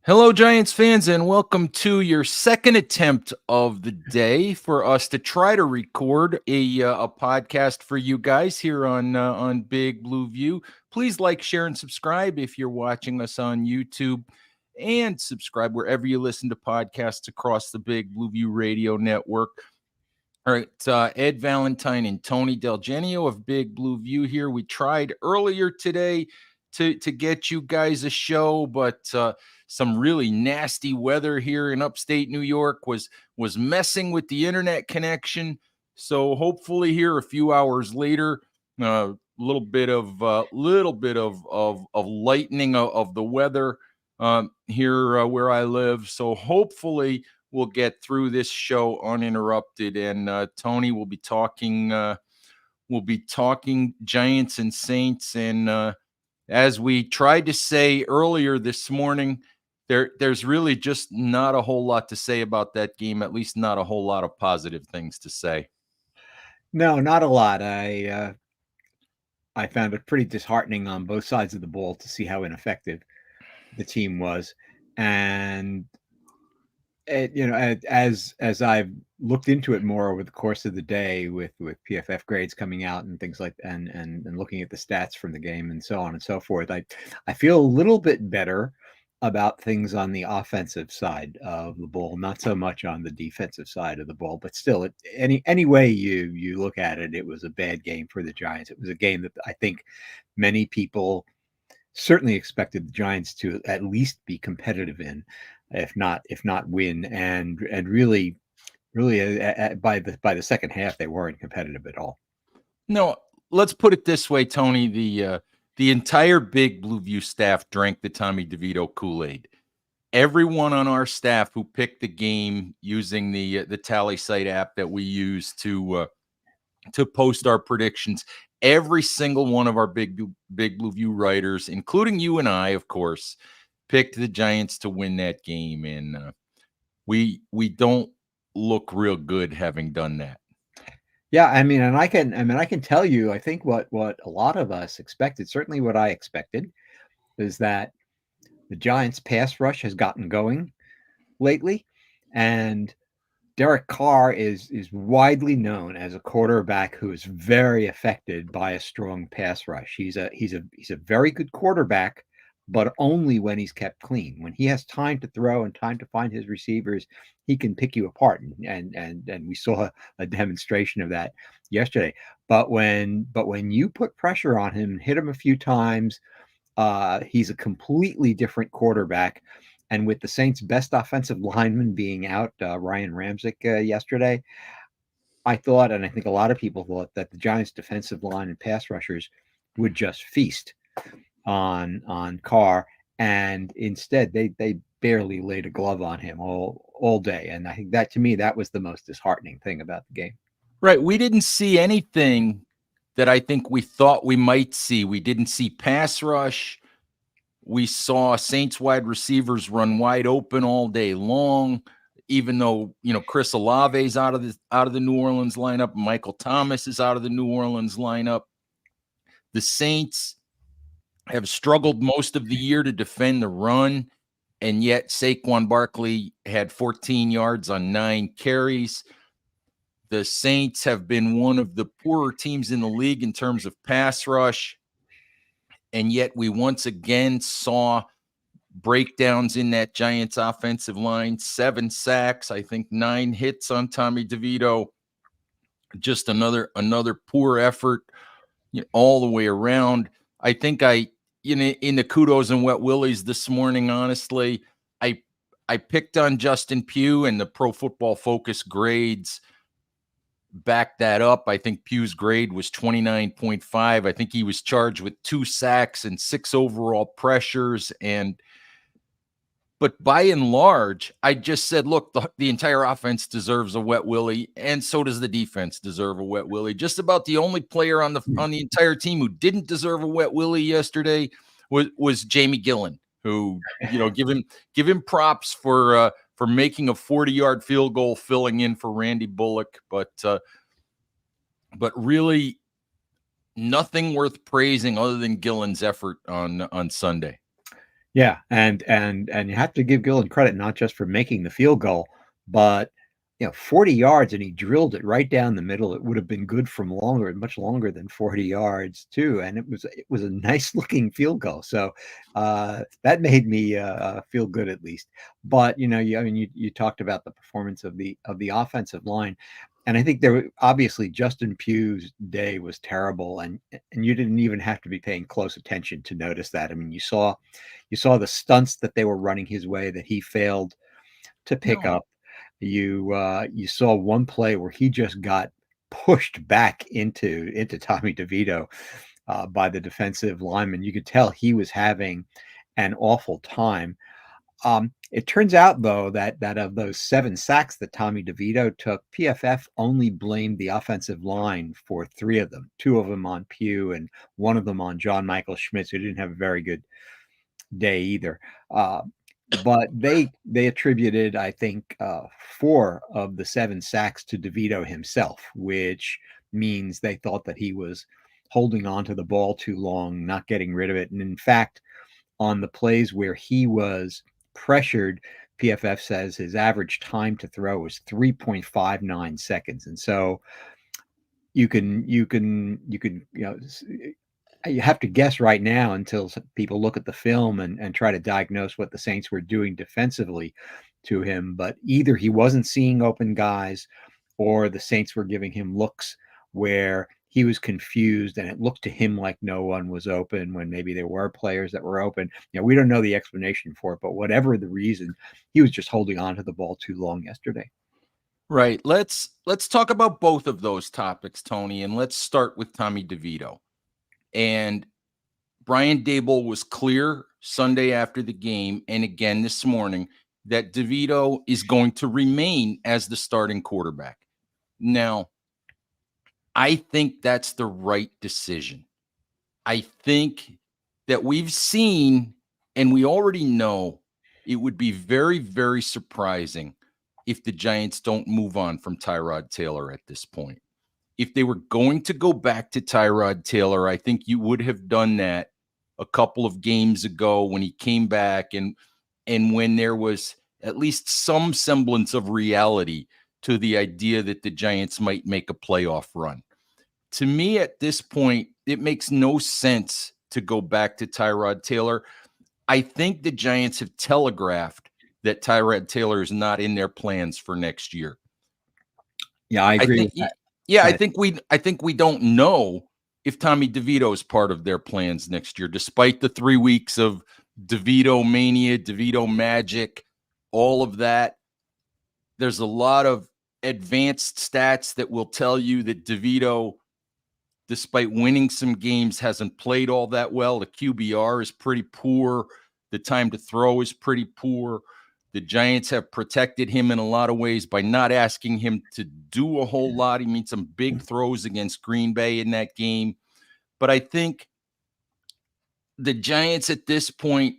Hello, Giants fans, and welcome to your second attempt of the day for us to try to record a podcast for you guys here on Big Blue View. Please like, share, and subscribe if you're watching us on YouTube, and subscribe wherever you listen to podcasts across the Big Blue View Radio Network. All right, Ed Valentine and Tony DelGenio of Big Blue View here. We tried earlier today to get you guys a show, but some really nasty weather here in upstate New York was messing with the internet connection. So hopefully, here a few hours later, a little bit of lightening of the weather here where I live. So hopefully we'll get through this show uninterrupted, and Tony will be talking. We'll be talking Giants and Saints, and as we tried to say earlier this morning, there's really just not a whole lot to say about that game. At least not a whole lot of positive things to say. No, not a lot. I found it pretty disheartening on both sides of the ball to see how ineffective the team was, and as I've looked into it more over the course of the day with PFF grades coming out and things like and looking at the stats from the game and so on and so forth, I feel a little bit better about things on the offensive side of the ball, not so much on the defensive side of the ball, but still, any way you look at it, it was a bad game for the Giants. It was a game that I think many people certainly expected the Giants to at least be competitive in, if not win, and really by the second half they weren't competitive at all. No, let's put it this way, Tony. The entire Big Blue View staff drank the Tommy DeVito Kool-Aid. Everyone on our staff who picked the game using the Tally Site app that we use to post our predictions, every single one of our Big Blue View writers, including you and I, of course, picked the Giants to win that game, and we don't look real good having done that. Yeah, I can tell you, I think what a lot of us expected, certainly what I expected, is that the Giants pass rush has gotten going lately, and Derek Carr is widely known as a quarterback who is very affected by a strong pass rush. He's a very good quarterback, but only when he's kept clean. When he has time to throw and time to find his receivers, he can pick you apart. And we saw a demonstration of that yesterday. But when you put pressure on him, hit him a few times, he's a completely different quarterback. And with the Saints' best offensive lineman being out, Ryan Ramczyk, yesterday, I thought, and I think a lot of people thought, that the Giants' defensive line and pass rushers would just feast on Carr, and instead they barely laid a glove on him all day. And I think that, to me, that was the most disheartening thing about the game. Right. We didn't see anything that I think we thought we might see. We didn't see pass rush. We saw Saints wide receivers run wide open all day long, even though, Chris Olave's out of the New Orleans lineup. Michael Thomas is out of the New Orleans lineup. The Saints have struggled most of the year to defend the run, and yet Saquon Barkley had 14 yards on 9 carries. The Saints have been one of the poorer teams in the league in terms of pass rush, and yet we once again saw breakdowns in that Giants offensive line. 7 sacks, I think 9 hits on Tommy DeVito. Just another poor effort, all the way around. I think in the kudos and wet willies this morning, honestly, I picked on Justin Pugh, and the Pro Football Focus grades back that up. I think Pugh's grade was 29.5. I think he was charged with 2 sacks and 6 overall pressures. But by and large, I just said, look, the entire offense deserves a wet willy, and so does the defense deserve a wet willy. Just about the only player on the entire team who didn't deserve a wet willy yesterday was Jamie Gillen, who, give him props for making a 40-yard field goal, filling in for Randy Bullock, but really nothing worth praising other than Gillen's effort on Sunday. Yeah, and you have to give Gillen credit not just for making the field goal, but 40 yards, and he drilled it right down the middle. It would have been good from longer, much longer than 40 yards too, and it was a nice looking field goal. So that made me feel good at least. But I mean, you talked about the performance of the offensive line, and I think obviously Justin Pugh's day was terrible, and you didn't even have to be paying close attention to notice that. I mean, you saw the stunts that they were running his way that he failed to pick No. up. You saw one play where he just got pushed back into Tommy DeVito by the defensive lineman. You could tell he was having an awful time. It turns out though that of those 7 sacks that Tommy DeVito took, PFF only blamed the offensive line for 3 of them, 2 of them on Pugh and one of them on John Michael Schmitz, who didn't have a very good day either. Uh, but they attributed, I think, 4 of the 7 sacks to DeVito himself, which means they thought that he was holding on to the ball too long, not getting rid of it. And in fact, on the plays where he was pressured, PFF says his average time to throw was 3.59 seconds. And so you can you have to guess right now until people look at the film and try to diagnose what the Saints were doing defensively to him. But either he wasn't seeing open guys, or the Saints were giving him looks where he was confused and it looked to him like no one was open when maybe there were players that were open. We don't know the explanation for it, but whatever the reason, he was just holding on to the ball too long yesterday. Right. Let's talk about both of those topics, Tony, and let's start with Tommy DeVito. And Brian Dable was clear Sunday after the game and again this morning that DeVito is going to remain as the starting quarterback. Now, I think that's the right decision. I think that we've seen and we already know it would be very, very surprising if the Giants don't move on from Tyrod Taylor at this point. If they were going to go back to Tyrod Taylor, I think you would have done that a couple of games ago when he came back and when there was at least some semblance of reality to the idea that the Giants might make a playoff run. To me, at this point, it makes no sense to go back to Tyrod Taylor. I think the Giants have telegraphed that Tyrod Taylor is not in their plans for next year. Yeah, I I agree think, with that. yeah, But I think we don't know if Tommy DeVito is part of their plans next year, despite the 3 weeks of DeVito mania, DeVito magic, all of that. There's a lot of advanced stats that will tell you that DeVito, despite winning some games, hasn't played all that well. The QBR is pretty poor. The time to throw is pretty poor. The Giants have protected him in a lot of ways by not asking him to do a whole lot. He made some big throws against Green Bay in that game. But I think the Giants at this point,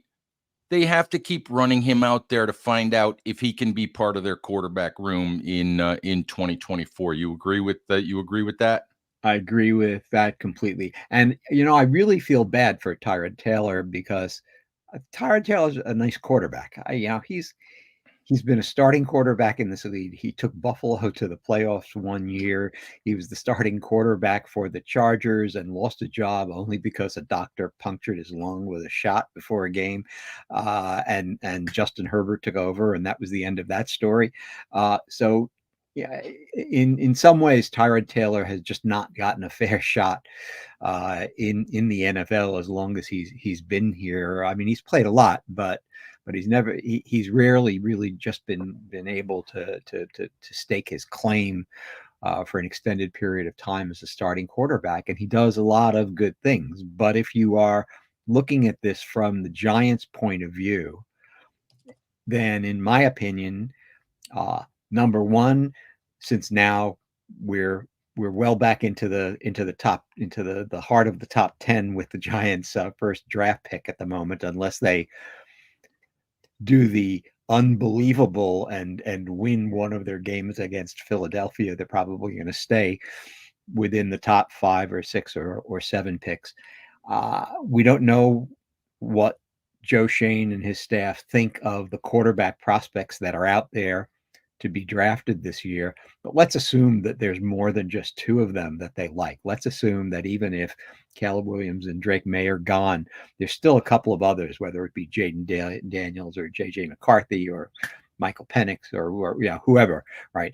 they have to keep running him out there to find out if he can be part of their quarterback room in 2024. You agree with that? You agree with that? I agree with that completely. And I really feel bad for Tyrod Taylor because Tyrod Taylor's a nice quarterback. He's been a starting quarterback in this league. He took Buffalo to the playoffs one year. He was the starting quarterback for the Chargers and lost a job only because a doctor punctured his lung with a shot before a game. And Justin Herbert took over, and that was the end of that story. So yeah, in some ways, Tyrod Taylor has just not gotten a fair shot in the NFL as long as he's been here. I mean, he's played a lot, but he's rarely really just been able to stake his claim for an extended period of time as a starting quarterback, and he does a lot of good things. But if you are looking at this from the Giants' point of view, then in my opinion, number one, since now we're well back into the heart of the top 10 with the Giants' first draft pick at the moment, unless they do the unbelievable and win one of their games against Philadelphia. They're probably going to stay within the top 5 or 6 or 7 picks. We don't know what Joe Shane and his staff think of the quarterback prospects that are out there to be drafted this year. But let's assume that there's more than just two of them that they like. Let's assume that even if Caleb Williams and Drake May are gone, there's still a couple of others, whether it be Jaden Daniels or JJ McCarthy or Michael Penix or whoever, right?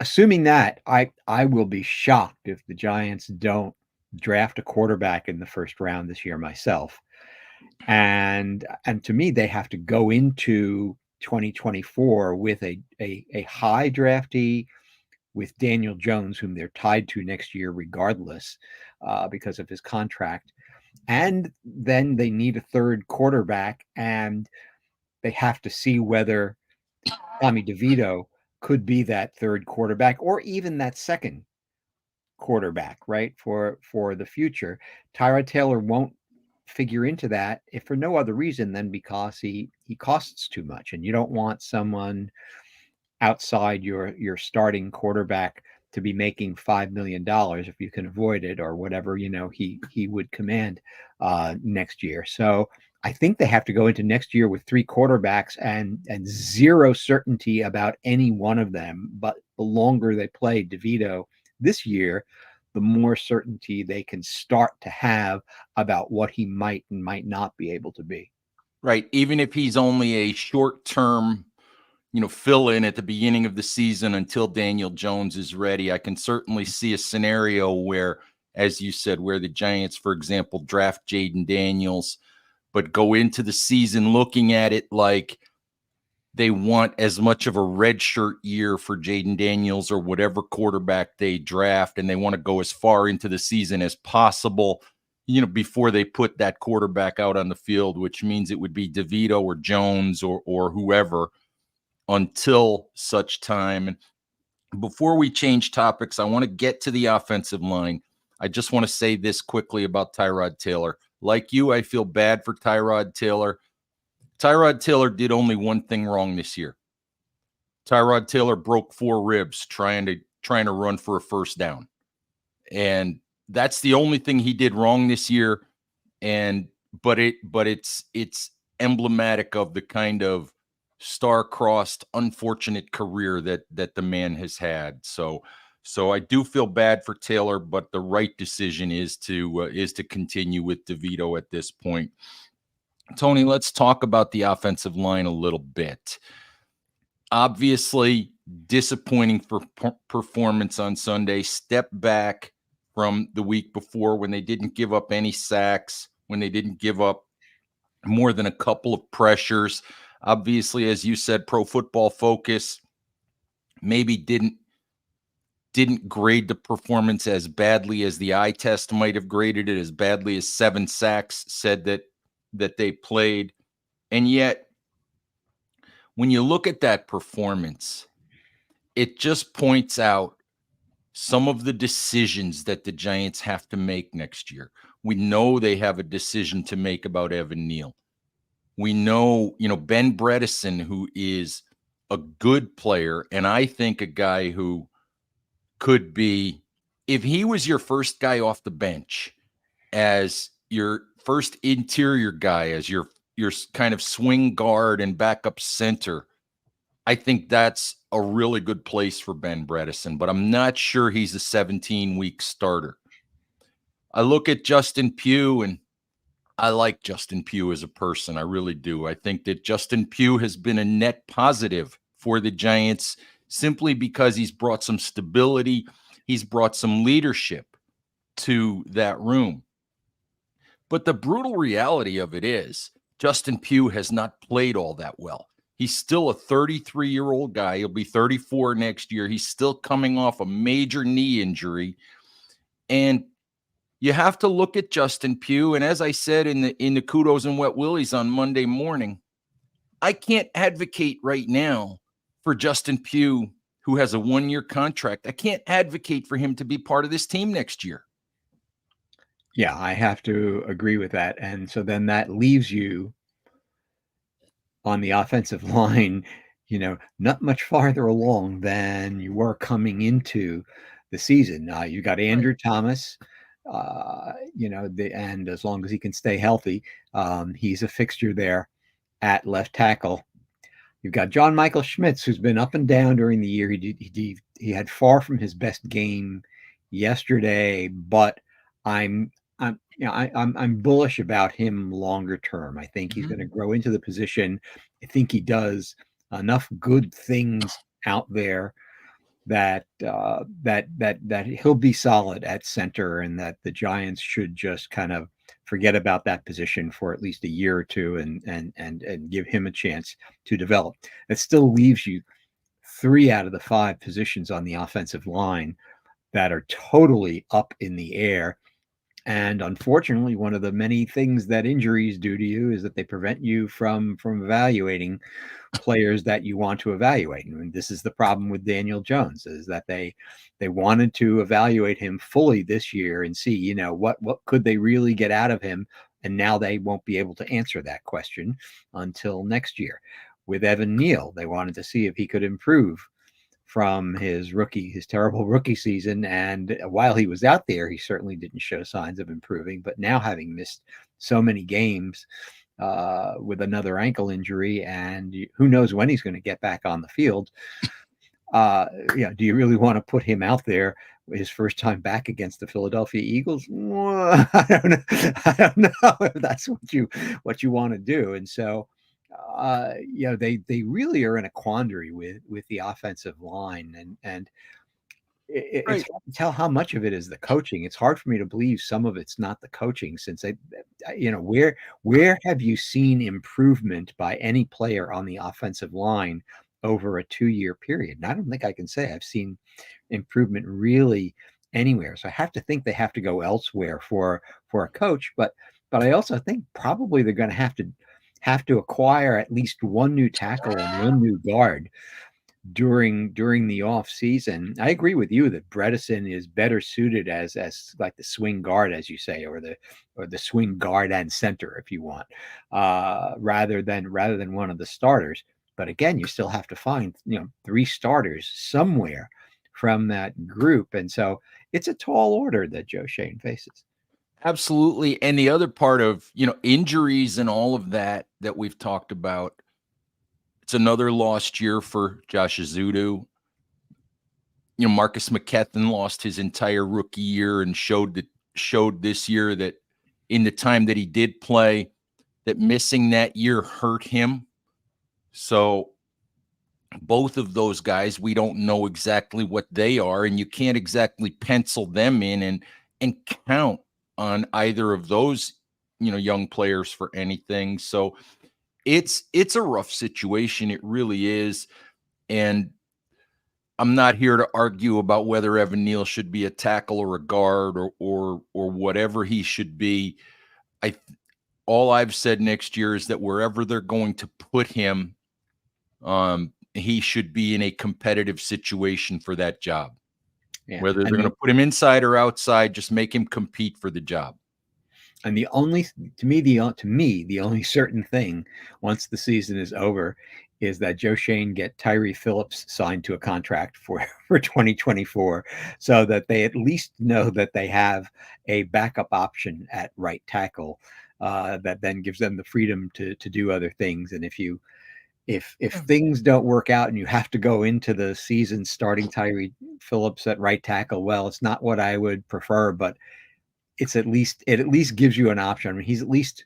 Assuming that, I will be shocked if the Giants don't draft a quarterback in the first round this year myself. And to me, they have to go into 2024 with a high draftee, with Daniel Jones, whom they're tied to next year regardless, because of his contract. And then they need a third quarterback, and they have to see whether Tommy DeVito could be that third quarterback or even that second quarterback, right, for the future. Tyrod Taylor won't figure into that if for no other reason than because he costs too much, and you don't want someone outside your starting quarterback to be making $5 million if you can avoid it, or whatever he would command next year. So I think they have to go into next year with three quarterbacks and zero certainty about any one of them. But the longer they play DeVito this year, the more certainty they can start to have about what he might and might not be able to be. Right. Even if he's only a short-term, fill in at the beginning of the season until Daniel Jones is ready, I can certainly see a scenario where, as you said, where the Giants, for example, draft Jaden Daniels, but go into the season looking at it like they want as much of a redshirt year for Jaden Daniels or whatever quarterback they draft, and they want to go as far into the season as possible, before they put that quarterback out on the field, which means it would be DeVito or Jones or whoever until such time. And before we change topics, I want to get to the offensive line. I just want to say this quickly about Tyrod Taylor. Like you, I feel bad for Tyrod Taylor. Tyrod Taylor did only one thing wrong this year. Tyrod Taylor broke 4 ribs trying to run for a first down. And that's the only thing he did wrong this year. But it's emblematic of the kind of star-crossed, unfortunate career that the man has had. So I do feel bad for Taylor, but the right decision is to continue with DeVito at this point. Tony, let's talk about the offensive line a little bit. Obviously, disappointing for performance on Sunday. Step back from the week before when they didn't give up any sacks, when they didn't give up more than a couple of pressures. Obviously, as you said, Pro Football Focus maybe didn't grade the performance as badly as the eye test might have graded it, as badly as 7 sacks said that they played. And yet, when you look at that performance, it just points out some of the decisions that the Giants have to make next year. We know they have a decision to make about Evan Neal. We know, Ben Bredesen, who is a good player, and I think a guy who could be, if he was your first guy off the bench, as your first interior guy, as your kind of swing guard and backup center, I think that's a really good place for Ben Bredesen, but I'm not sure he's a 17-week starter. I look at Justin Pugh, and I like Justin Pugh as a person. I really do. I think that Justin Pugh has been a net positive for the Giants simply because he's brought some stability. He's brought some leadership to that room. But the brutal reality of it is Justin Pugh has not played all that well. He's still a 33-year-old guy. He'll be 34 next year. He's still coming off a major knee injury. And you have to look at Justin Pugh. And as I said in the Kudos and Wet Willies on Monday morning, I can't advocate right now for Justin Pugh, who has a 1-year contract. I can't advocate for him to be part of this team next year. Yeah, I have to agree with that. And so then that leaves you on the offensive line, not much farther along than you were coming into the season. You got Andrew Thomas, And as long as he can stay healthy, he's a fixture there at left tackle. You've got John Michael Schmitz, who's been up and down during the year. He had far from his best game yesterday, but I'm bullish about him longer term. I think he's going to grow into the position. I think he does enough good things out there that he'll be solid at center, and that the Giants should just kind of forget about that position for at least a year or two, and give him a chance to develop. It still leaves you 3 out of the 5 positions on the offensive line that are totally up in the air. And unfortunately, one of the many things that injuries do to you is that they prevent you from evaluating players that you want to evaluate. And this is the problem with Daniel Jones, is that they wanted to evaluate him fully this year and see, what could they really get out of him. And now they won't be able to answer that question until next year. With Evan Neal, they wanted to see if he could improve from his terrible rookie season. And while he was out there, he certainly didn't show signs of improving. But now, having missed so many games with another ankle injury, and who knows when he's going to get back on the field, do you really want to put him out there his first time back against the Philadelphia Eagles? Well, I don't know if that's what you want to do. And so they really are in a quandary with the offensive line, and it's hard to tell how much of it is the coaching. It's hard for me to believe some of it's not the coaching, since where have you seen improvement by any player on the offensive line over a 2-year period? And I don't think I can say I've seen improvement really anywhere. So I have to think they have to go elsewhere for a coach, but I also think probably they're going to have to acquire at least one new tackle and one new guard during the off season. I agree with you that Bredesen is better suited as like the swing guard, as you say, or the swing guard and center, if you want, rather than one of the starters. But again, you still have to find 3 starters somewhere from that group, and so it's a tall order that Joe Schoen faces. Absolutely. And the other part of, injuries and all of that we've talked about, it's another lost year for Josh Ezeudu. Marcus McKethan lost his entire rookie year and showed this year that in the time that he did play, that missing that year hurt him. So both of those guys, we don't know exactly what they are, and you can't exactly pencil them in and count on either of those, young players for anything. So it's a rough situation. It really is. And I'm not here to argue about whether Evan Neal should be a tackle or a guard or whatever he should be. All I've said next year is that wherever they're going to put him, he should be in a competitive situation for that job. Yeah. Whether they're going to put him inside or outside, just make him compete for the job. And the only certain thing once the season is over is that Joe Schoen get Tyree Phillips signed to a contract for 2024, so that they at least know that they have a backup option at right tackle, that then gives them the freedom to do other things. And if things don't work out and you have to go into the season starting Tyree Phillips at right tackle, well, it's not what I would prefer, but it at least gives you an option. I mean, he's at least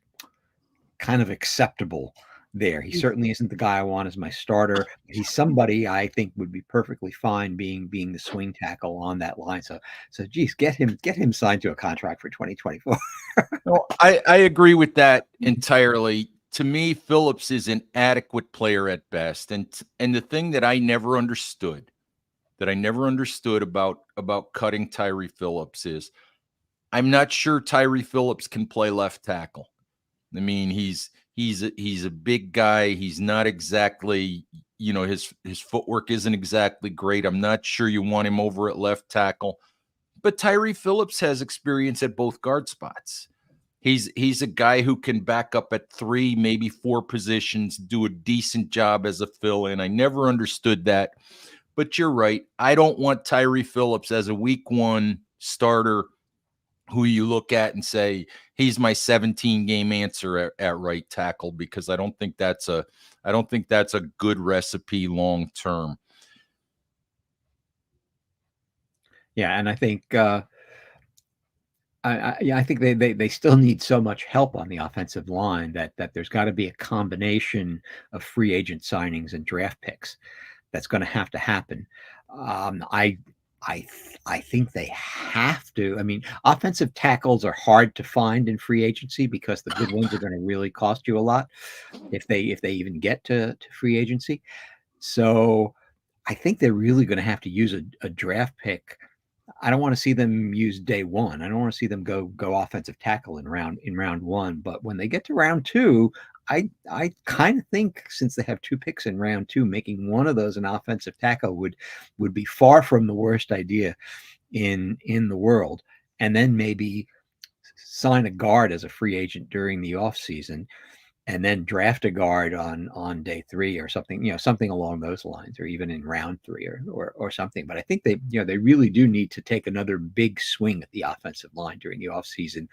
kind of acceptable there. He certainly isn't the guy I want as my starter. He's somebody I think would be perfectly fine being the swing tackle on that line. So geez, get him signed to a contract for 2024. No, I agree with that entirely. To me, Phillips is an adequate player at best. And the thing that I never understood about cutting Tyree Phillips is I'm not sure Tyree Phillips can play left tackle. I mean, he's a big guy. He's not exactly, his footwork isn't exactly great. I'm not sure you want him over at left tackle. But Tyree Phillips has experience at both guard spots. He's a guy who can back up at 3, maybe 4 positions, do a decent job as a fill-in. I never understood that. But you're right. I don't want Tyree Phillips as a week 1 starter who you look at and say he's my 17 game answer at right tackle, because I don't think that's a good recipe long term. Yeah, and I think I think they still need so much help on the offensive line that there's got to be a combination of free agent signings and draft picks that's going to have to happen. Um, I I I think they have to. I mean, offensive tackles are hard to find in free agency because the good ones are going to really cost you a lot if they even get to free agency. So I think they're really going to have to use a draft pick. I don't want to see them use day one. I don't want to see them go offensive tackle in round one. But when they get to round two, I kind of think, since they have two picks in round two, making one of those an offensive tackle would be far from the worst idea in the world. And then maybe sign a guard as a free agent during the offseason, and then draft a guard on day three or something, something along those lines, or even in round three or something. But I think they really do need to take another big swing at the offensive line during the offseason,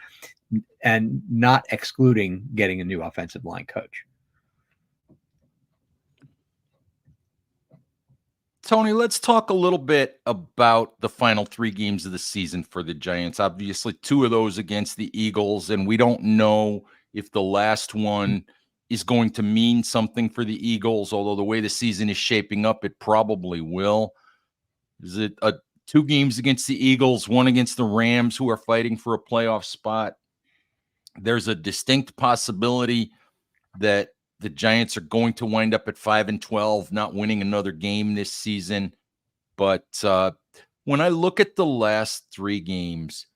and not excluding getting a new offensive line coach. Tony, let's talk a little bit about the final 3 games of the season for the Giants. Obviously, 2 of those against the Eagles, and we don't know if the last one is going to mean something for the Eagles, although the way the season is shaping up, it probably will. Is it 2 games against the Eagles, 1 against the Rams, who are fighting for a playoff spot? There's a distinct possibility that the Giants are going to wind up at 5-12, not winning another game this season. But when I look at the last 3 games,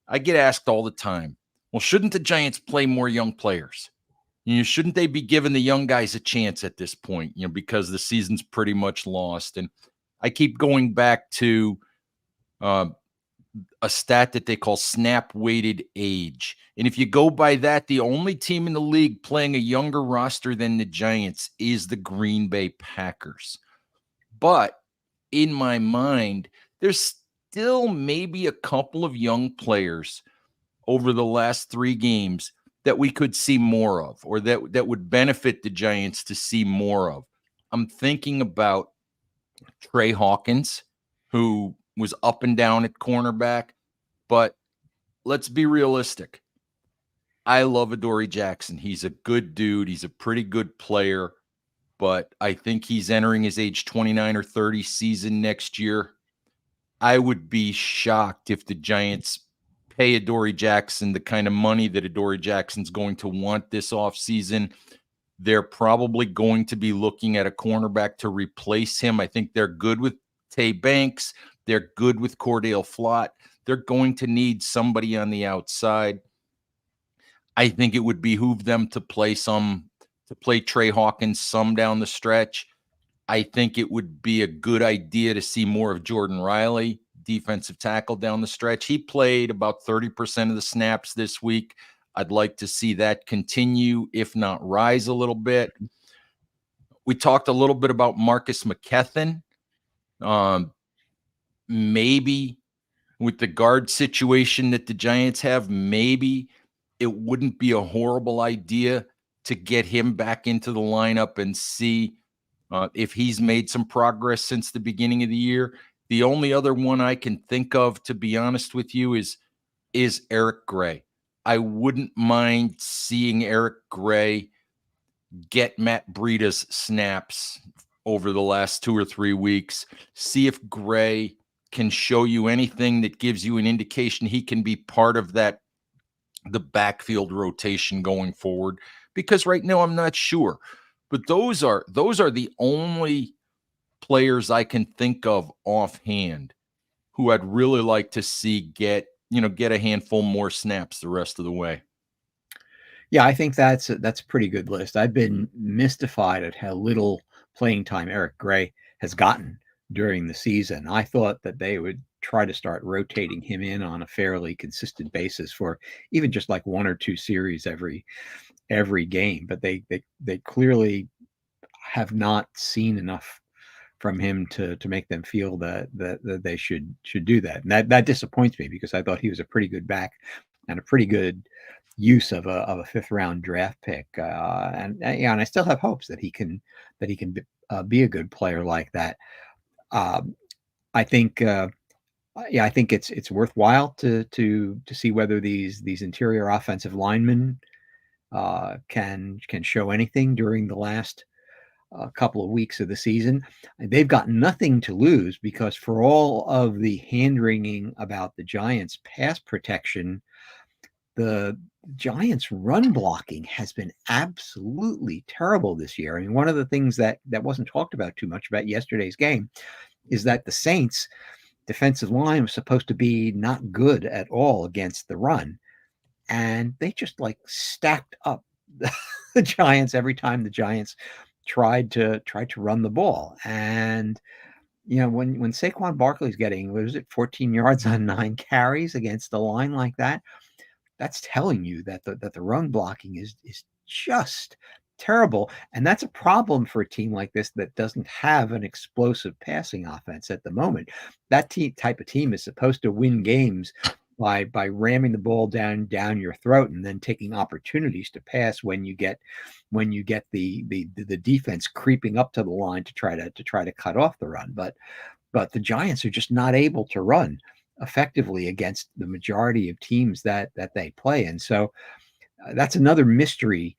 I get asked all the time, well, shouldn't the Giants play more young players? Shouldn't they be giving the young guys a chance at this point, because the season's pretty much lost? And I keep going back to uh, a stat that they call snap weighted age. And if you go by that, the only team in the league playing a younger roster than the Giants is the Green Bay Packers. But in my mind, there's still maybe a couple of young players over the last 3 games that we could see more of, or that would benefit the Giants to see more of. I'm thinking about Trey Hawkins, who was up and down at cornerback, but let's be realistic. I love Adoree Jackson. He's a good dude. He's a pretty good player, but I think he's entering his age 29 or 30 season next year. I would be shocked if the Giants pay Adoree Jackson the kind of money that Adoree Jackson's going to want this offseason. They're probably going to be looking at a cornerback to replace him. I think they're good with Tay Banks. They're good with Cordale Flott. They're going to need somebody on the outside. I think it would behoove them to play Trey Hawkins some down the stretch. I think it would be a good idea to see more of Jordan Riley, defensive tackle, down the stretch. He played about 30% of the snaps this week. I'd like to see that continue, if not rise a little bit. We talked a little bit about Marcus McKethan. Maybe with the guard situation that the Giants have, maybe it wouldn't be a horrible idea to get him back into the lineup and see if he's made some progress since the beginning of the year. The only other one I can think of, to be honest with you, is Eric Gray. I wouldn't mind seeing Eric Gray get Matt Breida's snaps over the last 2 or 3 weeks. See if Gray can show you anything that gives you an indication he can be part of the backfield rotation going forward. Because right now I'm not sure. But those are the only players I can think of offhand who I'd really like to see get a handful more snaps the rest of the way. Yeah, I think that's a pretty good list. I've been mystified at how little playing time Eric Gray has gotten during the season. I thought that they would try to start rotating him in on a fairly consistent basis for even just like 1 or 2 series every game, but they clearly have not seen enough from him to make them feel that they should do that. And that disappoints me because I thought he was a pretty good back and a pretty good use of a fifth round draft pick. And I still have hopes that he can be a good player like that. Um, I think yeah, I think it's worthwhile to see whether these interior offensive linemen can show anything during the last couple of weeks of the season. They've got nothing to lose because for all of the hand-wringing about the Giants' pass protection, the Giants' run blocking has been absolutely terrible this year. I mean, one of the things that wasn't talked about too much about yesterday's game is that the Saints' defensive line was supposed to be not good at all against the run, and they just like stacked up the Giants every time the Giants tried to run the ball. And when Saquon Barkley's getting, what is it, 14 yards on 9 carries against a line like that, that's telling you that the run blocking is just terrible. And that's a problem for a team like this that doesn't have an explosive passing offense at the moment. That type of team is supposed to win games by ramming the ball down your throat and then taking opportunities to pass when you get the defense creeping up to the line to try to cut off the run. But the Giants are just not able to run effectively against the majority of teams that they play. And so that's another mystery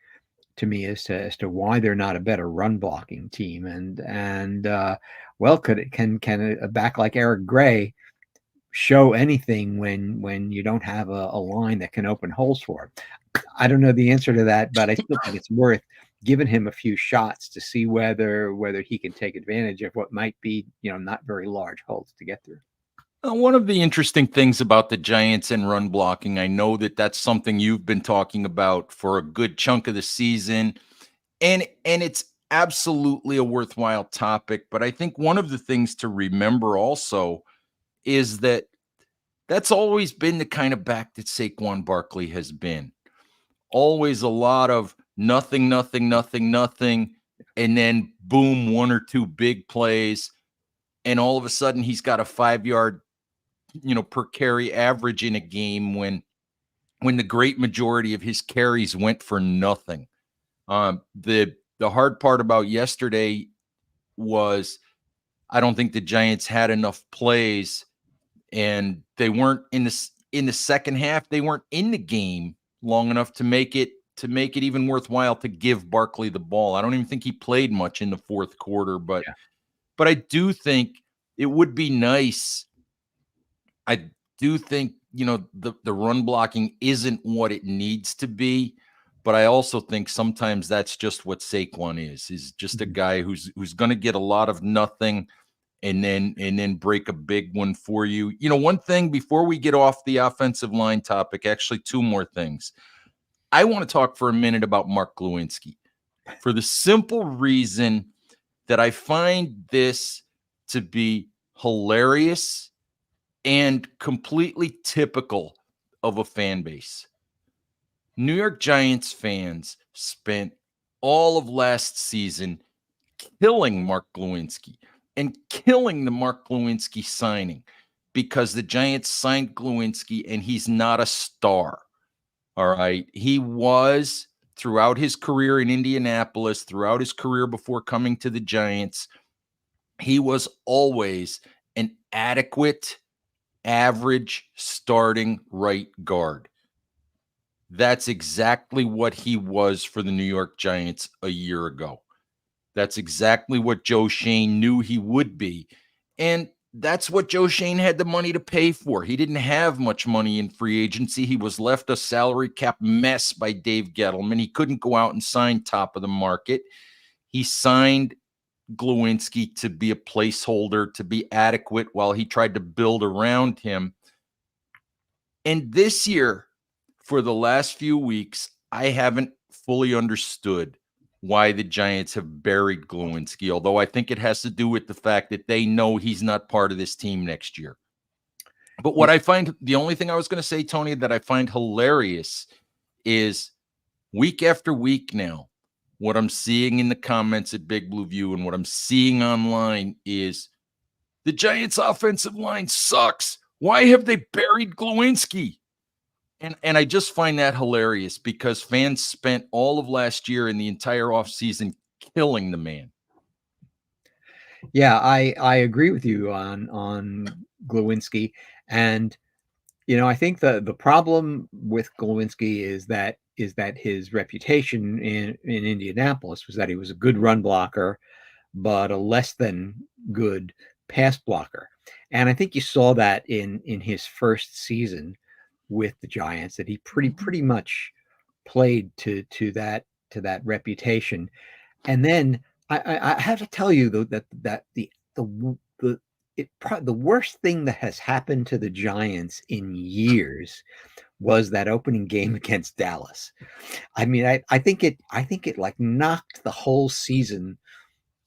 to me as to why they're not a better run blocking team. And well, can a back like Eric Gray show anything when you don't have a line that can open holes for him? I don't know the answer to that, but I still think it's worth giving him a few shots to see whether he can take advantage of what might be, not very large holes to get through. One of the interesting things about the Giants and run blocking, I know that that's something you've been talking about for a good chunk of the season, and it's absolutely a worthwhile topic. But I think one of the things to remember also is that that's always been the kind of back that Saquon Barkley has been. Always a lot of nothing, nothing, nothing, nothing, and then boom, one or two big plays, and all of a sudden he's got a 5-yard per carry average in a game when the great majority of his carries went for nothing. The hard part about yesterday was I don't think the Giants had enough plays, and they weren't in the second half. They weren't in the game long enough to make it even worthwhile to give Barkley the ball. I don't even think he played much in the fourth quarter, but I do think it would be nice. I do think, the run blocking isn't what it needs to be, but I also think sometimes that's just what Saquon is. He's just a guy who's going to get a lot of nothing and then break a big one for you. One thing before we get off the offensive line topic, actually two more things. I want to talk for a minute about Mark Glowinski for the simple reason that I find this to be hilarious and completely typical of a fan base. New York Giants fans spent all of last season killing Mark Glowinski and killing the Mark Glowinski signing because the Giants signed Glowinski and he's not a star. All right. He was throughout his career in Indianapolis, throughout his career before coming to the Giants, he was always an adequate, average starting right guard. That's exactly what he was for the New York Giants a year ago. That's exactly what Joe Schoen knew he would be. And that's what Joe Schoen had the money to pay for. He didn't have much money in free agency. He was left a salary cap mess by Dave Gettleman. He couldn't go out and sign top of the market. He signed Glowinski to be a placeholder, to be adequate while he tried to build around him. And this year, for the last few weeks, I haven't fully understood why the Giants have buried Glowinski, although I think it has to do with the fact that they know he's not part of this team next year. But what I find, the only thing I was going to say, Tony, that I find hilarious is week after week now, what I'm seeing in the comments at Big Blue View and what I'm seeing online is the Giants' offensive line sucks. Why have they buried Glowinski? And I just find that hilarious because fans spent all of last year and the entire offseason killing the man. Yeah, I agree with you on Glowinski, and I think the problem with Glowinski is that his reputation in Indianapolis was that he was a good run blocker, but a less than good pass blocker. And I think you saw that in his first season with the Giants, that he pretty much played to that reputation. And then I have to tell you though that the the worst thing that has happened to the Giants in years was that opening game against Dallas. I mean, I think it like knocked the whole season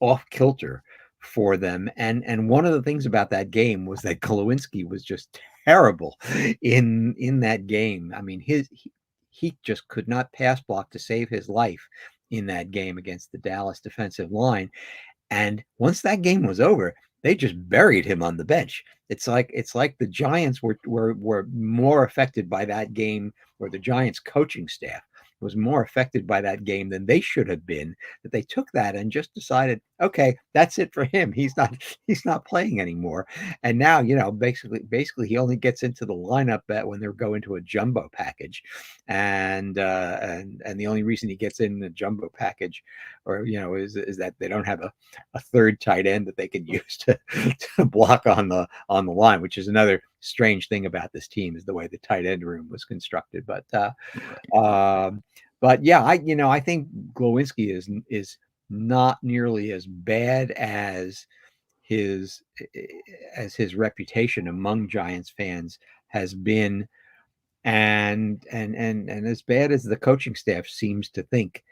off kilter for them. And one of the things about that game was that Kolowinski was just terrible in that game. I mean, he just could not pass block to save his life in that game against the Dallas defensive line. And once that game was over, they just buried him on the bench. It's like the Giants were more affected by that game, or the Giants coaching staff was more affected by that game than they should have been, that they took that and just decided, okay, that's it for him. He's not playing anymore. And now, basically he only gets into the lineup when they're going to a jumbo package. And the only reason he gets in the jumbo package, or is that they don't have a third tight end that they can use to block on the line, which is another strange thing about this team, is the way the tight end room was constructed. But yeah, I think Glowinski is not nearly as bad as his reputation among Giants fans has been, and as bad as the coaching staff seems to think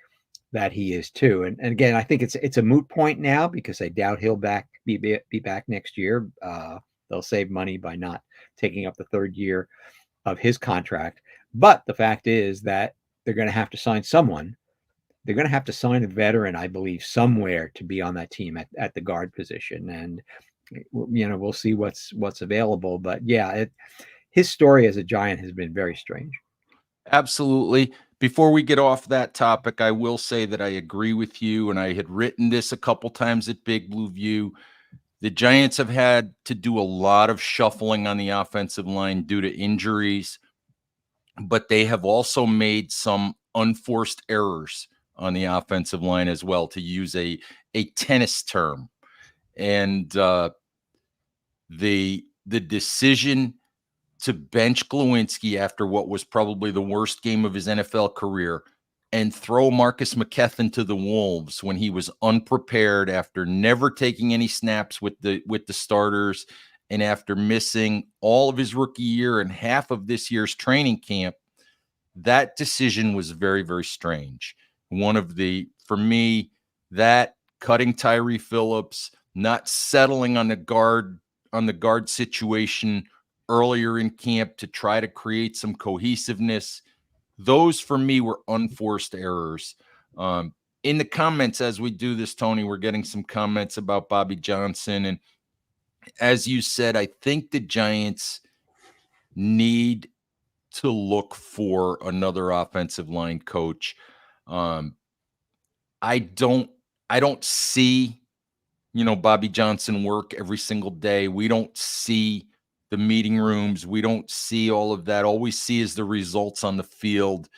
that he is too. And again, I think it's a moot point now, because I doubt he'll be back next year. They'll save money by not taking up the third year of his contract. But the fact is that they're going to have to sign someone. They're going to have to sign a veteran, I believe, somewhere to be on that team at the guard position. And we'll see what's available. But yeah, his story as a Giant has been very strange. Absolutely. Before we get off that topic, I will say that I agree with you, and I had written this a couple times at Big Blue View. The Giants have had to do a lot of shuffling on the offensive line due to injuries, but they have also made some unforced errors on the offensive line as well, to use a tennis term. And the decision to bench Glowinski after what was probably the worst game of his NFL career and throw Marcus McKethan to the Wolves when he was unprepared, after never taking any snaps with the starters, and after missing all of his rookie year and half of this year's training camp, that decision was very, very strange. For me, that cutting Tyree Phillips, not settling on the guard situation earlier in camp to try to create some cohesiveness, those for me were unforced errors. In the comments as we do this, Tony, we're getting some comments about Bobby Johnson. And as you said, I think the Giants need to look for another offensive line coach. I don't see, Bobby Johnson work every single day. We don't see the meeting rooms. We don't see all of that. All we see is the results on the field.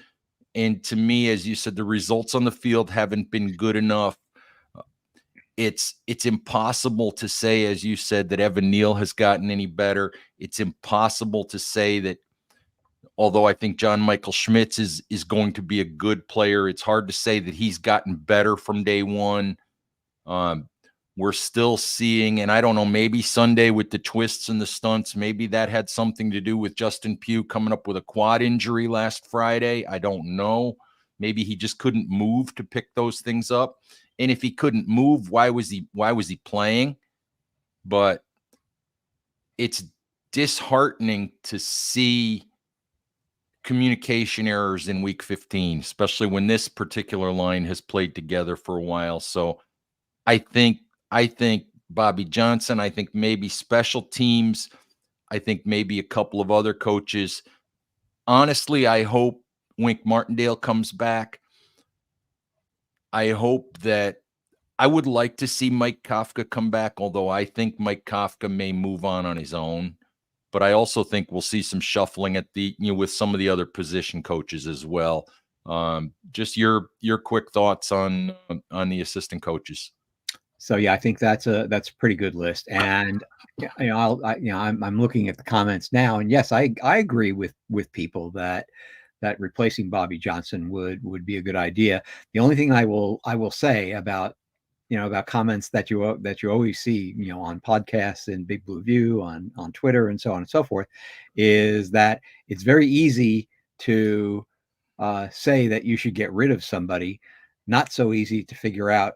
And to me, as you said, the results on the field haven't been good enough. It's impossible to say, as you said, that Evan Neal has gotten any better. It's impossible to say that, although I think John Michael Schmitz is going to be a good player, it's hard to say that he's gotten better from day one. We're still seeing, and I don't know, maybe Sunday with the twists and the stunts, maybe that had something to do with Justin Pugh coming up with a quad injury last Friday. I don't know. Maybe he just couldn't move to pick those things up. And if he couldn't move, why was he playing? But it's disheartening to see communication errors in week 15, especially when this particular line has played together for a while. So I think Bobby Johnson, I think maybe special teams, I think maybe a couple of other coaches. Honestly, I hope Wink Martindale comes back. I hope that I would like to see Mike Kafka come back, although I think Mike Kafka may move on his own. But I also think we'll see some shuffling at the with some of the other position coaches as well. Just your quick thoughts on the assistant coaches. So yeah, I think that's a pretty good list. And I'm looking at the comments now, and yes, I agree with people that replacing Bobby Johnson would be a good idea. The only thing I will say about about comments that you always see on podcasts and Big Blue View on Twitter and so on and so forth is that it's very easy to say that you should get rid of somebody, not so easy to figure out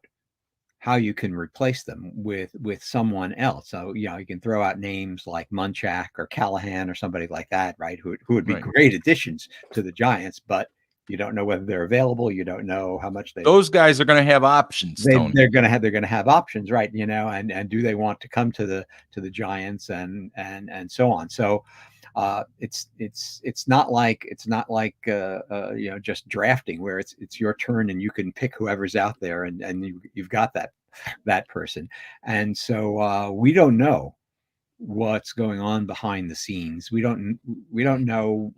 how you can replace them with someone else. So you can throw out names like Munchak or Callahan or somebody like that, right? Who would be Right. great additions to the Giants, but you don't know whether they're available. You don't know how much those guys are going to have options. They're going to have options, right? And do they want to come to the Giants and so on? So it's not like just drafting where it's your turn and you can pick whoever's out there and you've got that person. And so we don't know what's going on behind the scenes. We don't know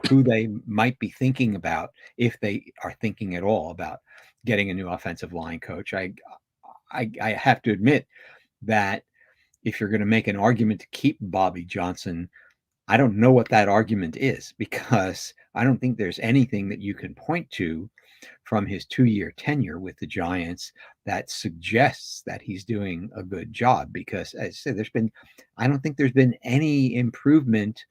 who they might be thinking about, if they are thinking at all about getting a new offensive line coach. I have to admit that if you're going to make an argument to keep Bobby Johnson, I don't know what that argument is, because I don't think there's anything that you can point to from his 2-year tenure with the Giants that suggests that he's doing a good job. Because as I said, I don't think there's been any improvement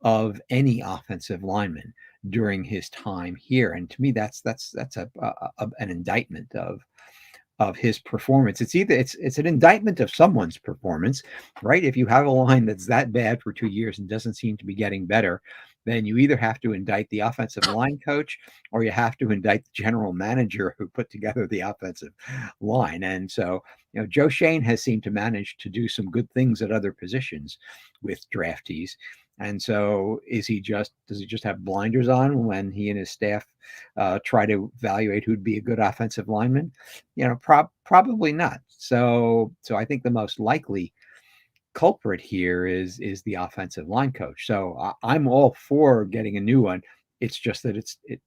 of any offensive lineman during his time here. And to me, that's an indictment of his performance. It's an indictment of someone's performance, right? If you have a line that's that bad for 2 years and doesn't seem to be getting better, then you either have to indict the offensive line coach or you have to indict the general manager who put together the offensive line. And so, Joe Shane has seemed to manage to do some good things at other positions with draftees. And so does he just have blinders on when he and his staff try to evaluate who'd be a good offensive lineman? Probably not. So I think the most likely culprit here is the offensive line coach. So I'm all for getting a new one. It's just that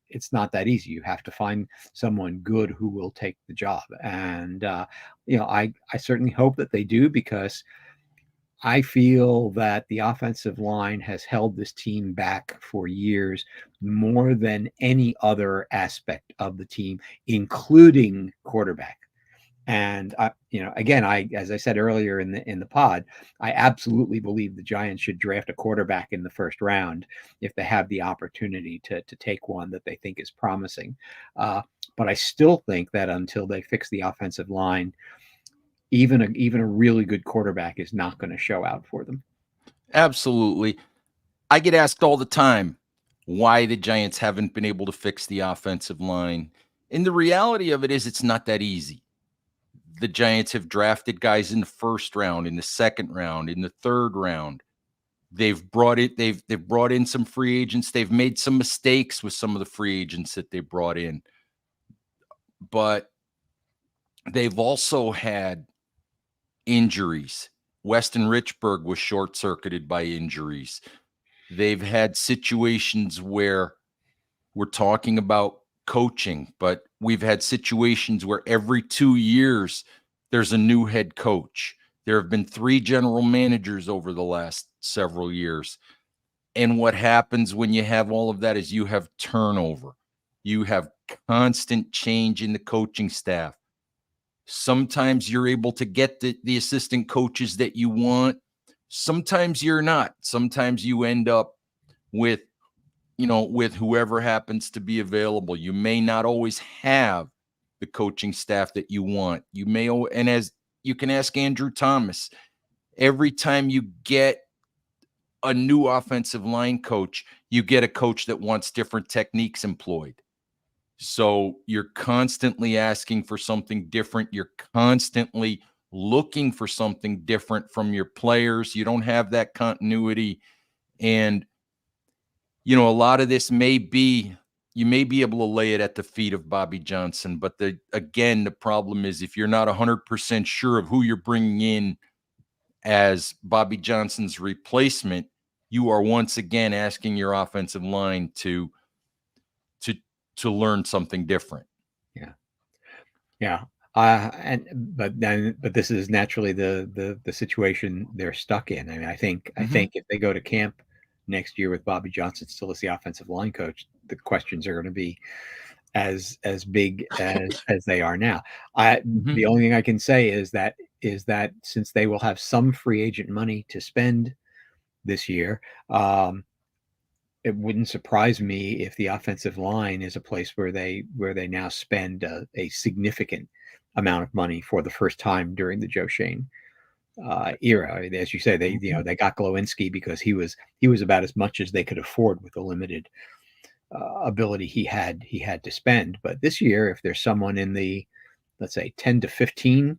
it's not that easy. You have to find someone good who will take the job. And I certainly hope that they do, because I feel that the offensive line has held this team back for years, more than any other aspect of the team, including quarterback. And again, as I said earlier in the pod, I absolutely believe the Giants should draft a quarterback in the first round if they have the opportunity to take one that they think is promising. But I still think that until they fix the offensive line, even a really good quarterback is not going to show out for them. Absolutely. I get asked all the time why the Giants haven't been able to fix the offensive line. And the reality of it is, it's not that easy. The Giants have drafted guys in the first round, in the second round, in the third round. They've brought in some free agents. They've made some mistakes with some of the free agents that they brought in. But they've also had injuries. Weston Richburg was short-circuited by injuries. They've had situations where we're talking about coaching, but we've had situations where every 2 years there's a new head coach. There have been 3 general managers over the last several years. And what happens when you have all of that is you have turnover. You have constant change in the coaching staff. Sometimes you're able to get the assistant coaches that you want. Sometimes you're not. Sometimes you end up with whoever happens to be available. You may not always have the coaching staff that you want. And as you can ask Andrew Thomas, every time you get a new offensive line coach, you get a coach that wants different techniques employed. So you're constantly asking for something different. You're constantly looking for something different from your players. You don't have that continuity. And, a lot of this you may be able to lay it at the feet of Bobby Johnson. But the problem is if you're not 100% sure of who you're bringing in as Bobby Johnson's replacement, you are once again asking your offensive line to learn something different. Yeah. Yeah. But this is naturally the situation they're stuck in. I mean, I think if they go to camp next year with Bobby Johnson still as the offensive line coach, the questions are going to be as big as they are now. The only thing I can say is that since they will have some free agent money to spend this year, it wouldn't surprise me if the offensive line is a place where they now spend a significant amount of money for the first time during the Joe Shane era. I mean, as you say, they they got Glowinski because he was about as much as they could afford with the limited ability he had to spend. But this year, if there's someone in the, let's say, $10 to $15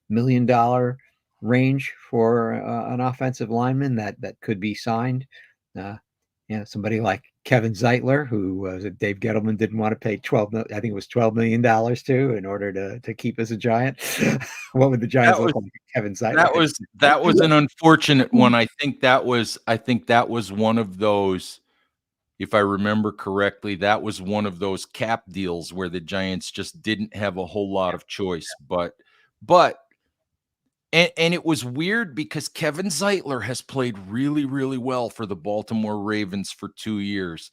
million range for an offensive lineman that could be signed, somebody like Kevin Zeitler, who Dave Gettleman didn't want to pay I think it was $12 million to in order to keep as a Giant. What would the Giants look like with Kevin Zeitler? That was an unfortunate one. I think that was one of those, if I remember correctly, that was one of those cap deals where the Giants just didn't have a whole lot of choice. But it was weird because Kevin Zeitler has played really, really well for the Baltimore Ravens for 2 years.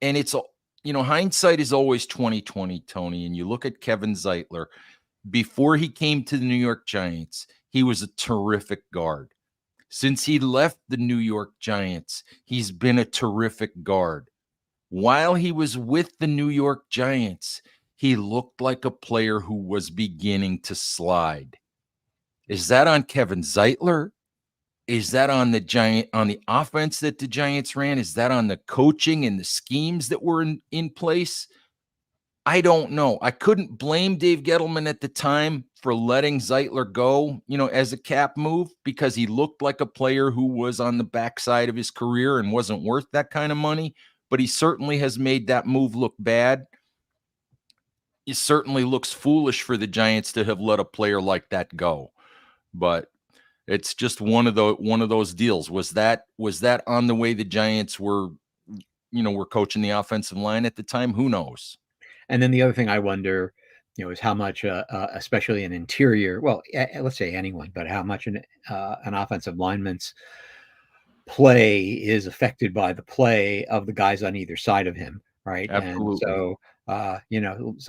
And it's, hindsight is always 2020, Tony. And you look at Kevin Zeitler, before he came to the New York Giants, he was a terrific guard. Since he left the New York Giants, he's been a terrific guard. While he was with the New York Giants, he looked like a player who was beginning to slide. Is that on Kevin Zeitler? Is that on the offense that the Giants ran? Is that on the coaching and the schemes that were in place? I don't know. I couldn't blame Dave Gettleman at the time for letting Zeitler go, as a cap move, because he looked like a player who was on the backside of his career and wasn't worth that kind of money. But he certainly has made that move look bad. It certainly looks foolish for the Giants to have let a player like that go. But it's just one of those deals. Was that on the way the Giants were coaching the offensive line at the time? Who knows? And then the other thing I wonder, is how much, especially an interior, well, let's say anyone, but how much an offensive lineman's play is affected by the play of the guys on either side of him, right? Absolutely. And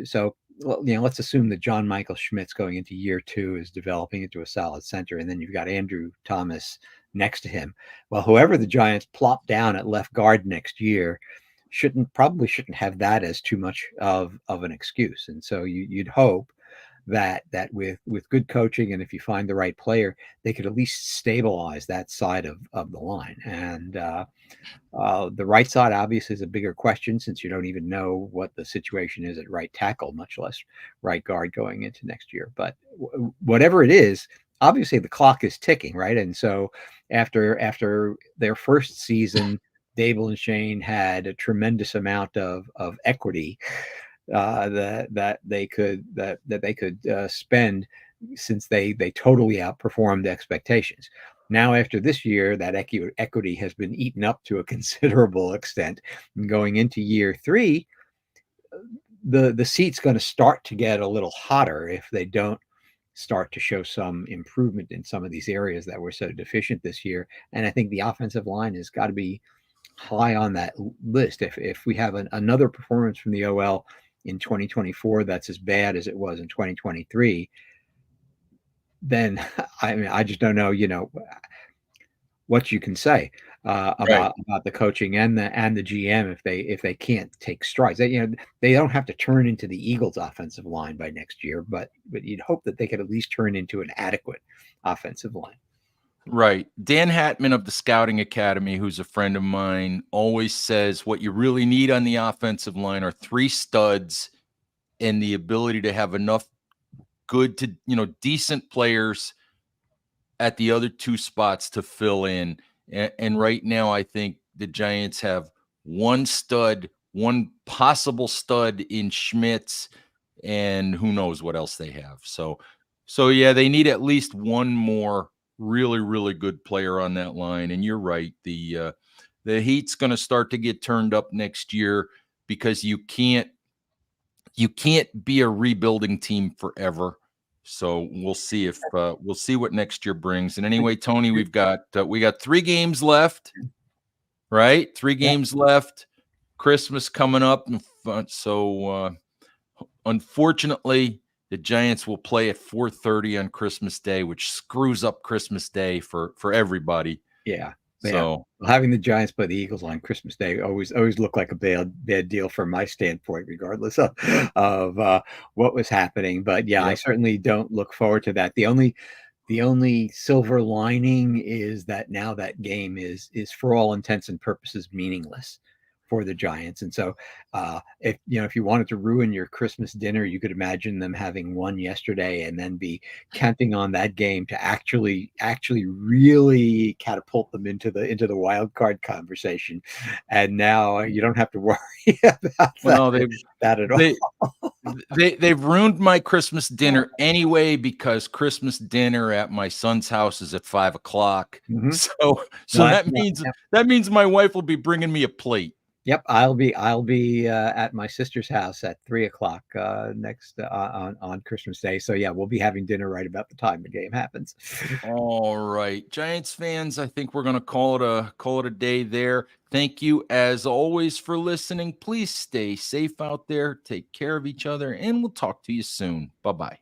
so let's assume that John Michael Schmidt's going into year 2 is developing into a solid center, and then you've got Andrew Thomas next to him. Well, whoever the Giants plop down at left guard next year probably shouldn't have that as too much of an excuse. And so you'd hope that with good coaching, and if you find the right player, they could at least stabilize that side of the line. And the right side obviously is a bigger question, since you don't even know what the situation is at right tackle, much less right guard going into next year. But whatever it is, obviously the clock is ticking, right? And so after their first season, Dable and Shane had a tremendous amount of equity that they could spend, since they totally outperformed expectations. Now, after this year, that equity has been eaten up to a considerable extent. And going into year 3, the seat's going to start to get a little hotter if they don't start to show some improvement in some of these areas that were so deficient this year. And I think the offensive line has got to be high on that list. If we have another performance from the OL in 2024 that's as bad as it was in 2023, then I just don't know, what you can say about the coaching and the GM if they can't take strides. They don't have to turn into the Eagles' offensive line by next year, but you'd hope that they could at least turn into an adequate offensive line. Right. Dan Hatman of the Scouting Academy, who's a friend of mine, always says what you really need on the offensive line are 3 studs and the ability to have enough good to, decent players at the other 2 spots to fill in. And right now, I think the Giants have 1 stud, 1 possible stud in Schmitz, and who knows what else they have. So yeah, they need at least 1 more really, really good player on that line. And you're right, the heat's going to start to get turned up next year because you can't be a rebuilding team forever. So we'll see if we'll see what next year brings. And anyway, Tony, we got 3 games left, right? 3 Yeah. games left. Christmas coming up, so unfortunately, the Giants will play at 4:30 on Christmas Day, which screws up Christmas Day for everybody. Yeah. So Well, having the Giants play the Eagles on Christmas Day always looked like a bad deal from my standpoint, regardless of what was happening. But yeah, I yep. certainly don't look forward to that. The only silver lining is that now that game is for all intents and purposes meaningless for the Giants. And so if you wanted to ruin your Christmas dinner, you could imagine them having won yesterday and then be counting on that game to actually really catapult them into the wild card conversation. And now you don't have to worry about Well, that at they all. they've ruined my Christmas dinner anyway because Christmas dinner at my son's house is at 5 o'clock. Mhm. So No, that means my wife will be bringing me a plate. yep, I'll be at my sister's house at 3 o'clock next on Christmas Day. So yeah, we'll be having dinner right about the time the game happens. All right, Giants fans, I think we're going to call it a day there. Thank you as always for listening. Please stay safe out there, take care of each other, and we'll talk to you soon. Bye-bye.